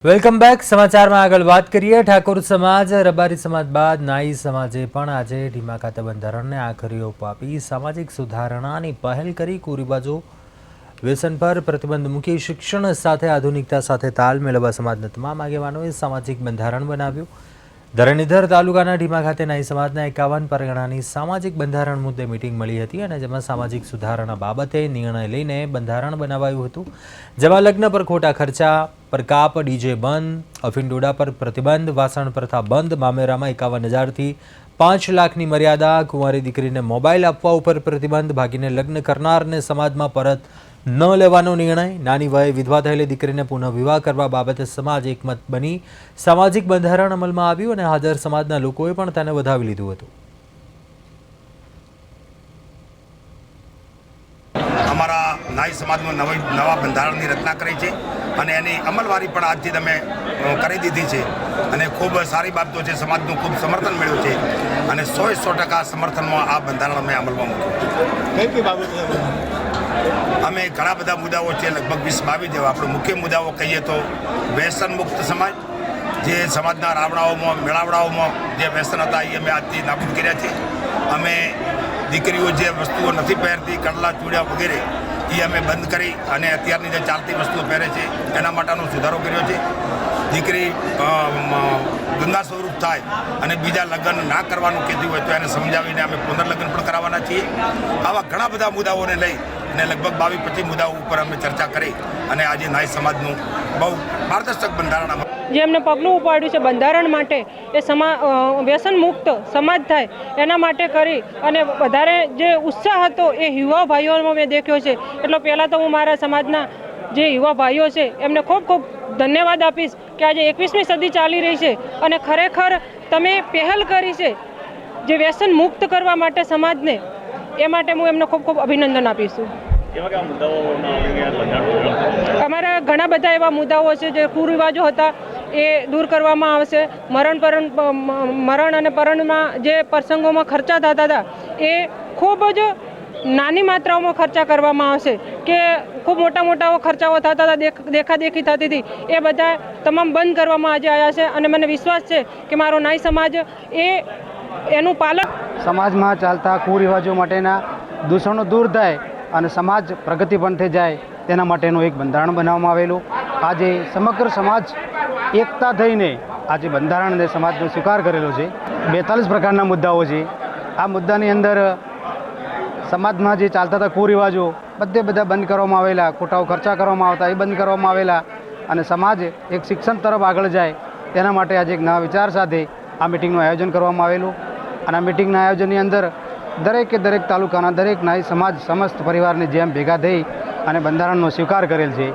Welcome back. સમાચારમાં આગળ વાત કરીએ. ઠાકોર સમાજ, રબારી સમાજ બાદ નાઈ સમાજે પણ આજે ઢીમા ખાતે બંધારણને આખરી ઓપ આપી સામાજિક સુધારણાની પહેલ કરી. કુરિવાજો, વ્યસન પર પ્રતિબંધ મૂકી શિક્ષણ સાથે આધુનિકતા સાથે તાલ મેળવવા સમાજના તમામ આગેવાનોએ સામાજિક બંધારણ બનાવ્યું. ધરણીધર તાલુકાના ઢીમા ખાતે નાઈ સમાજના 51 પરગણાની સામાજિક બંધારણ મુદ્દે મીટિંગ મળી હતી અને જેમાં સામાજિક સુધારણા બાબતે નિર્ણય લઈને બંધારણ બનાવાયું હતું. જેમાં લગ્ન પર ખોટા ખર્ચા પર કાપ, ડીજે બંધ, અફીણ ડોડા પર પ્રતિબંધ, વાસણ પ્રથા બંધ, મામેરામાં 51,000થી 5 લાખની મર્યાદા, કુંવારી દીકરીને મોબાઈલ આપવા ઉપર પ્રતિબંધ, ભાગીને લગ્ન કરનારને સમાજમાં પરત ન લેવાનો નિર્ણય, નાની વયે વિધવા થયેલી દીકરીને પુનઃ વિવાહ કરવા બાબતે સમાજ એકમત બની સામાજિક બંધારણ અમલમાં આવ્યું અને હાજર સમાજના લોકોએ પણ તેને વધાવી લીધું હતું. અમારા નાઈ સમાજમાં નવા બંધારણની રચના કરી છે અને એની અમલવારી પણ આજથી તમે કરી દીધી છે અને ખૂબ સારી બાબતો છે. સમાજનું ખૂબ સમર્થન મળ્યું છે અને 100% સમર્થનમાં આ બંધારણ અમે અમલમાં મૂક્યું. કઈ બાબતો અમે ઘણા બધા મુદ્દાઓ છે, લગભગ 20-22 જેવા. આપણે મુખ્ય મુદ્દાઓ કહીએ તો વ્યસન મુક્ત સમાજ, જે સમાજના રાવડાઓમાં મેળાવડાઓમાં જે વ્યસન હતા એ અમે આજથી નાબૂદ કર્યા છે. અમે દીકરીઓ જે વસ્તુઓ નથી પહેરતી, કડલા ચૂડિયા વગેરે, એ અમે બંધ કરી અને અત્યારની જે ચાલતી વસ્તુઓ પહેરે છે એના માટેનો સુધારો કર્યો છે. દીકરી ગંગા સ્વરૂપ થાય અને બીજા લગ્ન ના કરવાનું કહેતી હોય તો એને સમજાવીને અમે પુનર્લગ્ન પણ કરાવવાના છીએ. આવા ઘણા બધા મુદ્દાઓને લઈ અને લગભગ 22-25 મુદ્દાઓ ઉપર અમે ચર્ચા કરી અને આજે નાઈ સમાજનું બહુ પારદર્શક બંધારણ જે એમને પગલું ઉપાડ્યું છે બંધારણ માટે, એ વ્યસન મુક્ત સમાજ થાય એના માટે કરી અને વધારે જે ઉત્સાહ હતો એ યુવા ભાઈઓમાં મેં દેખ્યો છે. એટલે પહેલાં તો હું મારા સમાજના જે યુવા ભાઈઓ છે એમને ખૂબ ખૂબ ધન્યવાદ આપીશ કે આજે 21મી સદી ચાલી રહી છે અને ખરેખર તમે પહેલ કરી છે જે વ્યસન મુક્ત કરવા માટે સમાજને, એ માટે હું એમને ખૂબ ખૂબ અભિનંદન આપીશું. અમારા ઘણા બધા એવા મુદ્દાઓ છે જે કુરિવાજો હતા એ દૂર કરવામાં આવશે. મરણ અને પરણમાં જે પ્રસંગોમાં ખર્ચા થતા હતા એ ખૂબ જ નાની માત્રાઓમાં ખર્ચા કરવામાં આવશે. કે ખૂબ મોટા ખર્ચાઓ થતા હતા, દેખાદેખી થતી હતી, એ બધા તમામ બંધ કરવામાં આજે આવ્યા છે અને મને વિશ્વાસ છે કે મારો નાઈ સમાજ એનું પાલન. સમાજમાં ચાલતા કુરિવાજો માટેના દૂષણો દૂર થાય અને સમાજ પ્રગતિ પણ થઈ જાય તેના માટેનું એક બંધારણ બનાવવામાં આવેલું. આજે સમગ્ર સમાજ એકતા થઈને આજે બંધારણ અને સમાજનો સ્વીકાર કરેલો છે. 42 પ્રકારના મુદ્દાઓ છે. આ મુદ્દાની અંદર સમાજમાં જે ચાલતા હતા કુરિવાજો બધા બંધ કરવામાં આવેલા, ખોટા ખર્ચા કરવામાં આવતા એ બંધ કરવામાં આવેલા અને સમાજ એક શિક્ષણ તરફ આગળ જાય તેના માટે આજે એક નવા વિચાર સાથે આ મિટિંગનું આયોજન કરવામાં આવેલું. અને આ મિટિંગના આયોજનની અંદર દરેક તાલુકાના દરેક નાઈ સમાજ સમસ્ત પરિવારની જેમ ભેગા થઈ અને બંધારણનો સ્વીકાર કરેલ છે.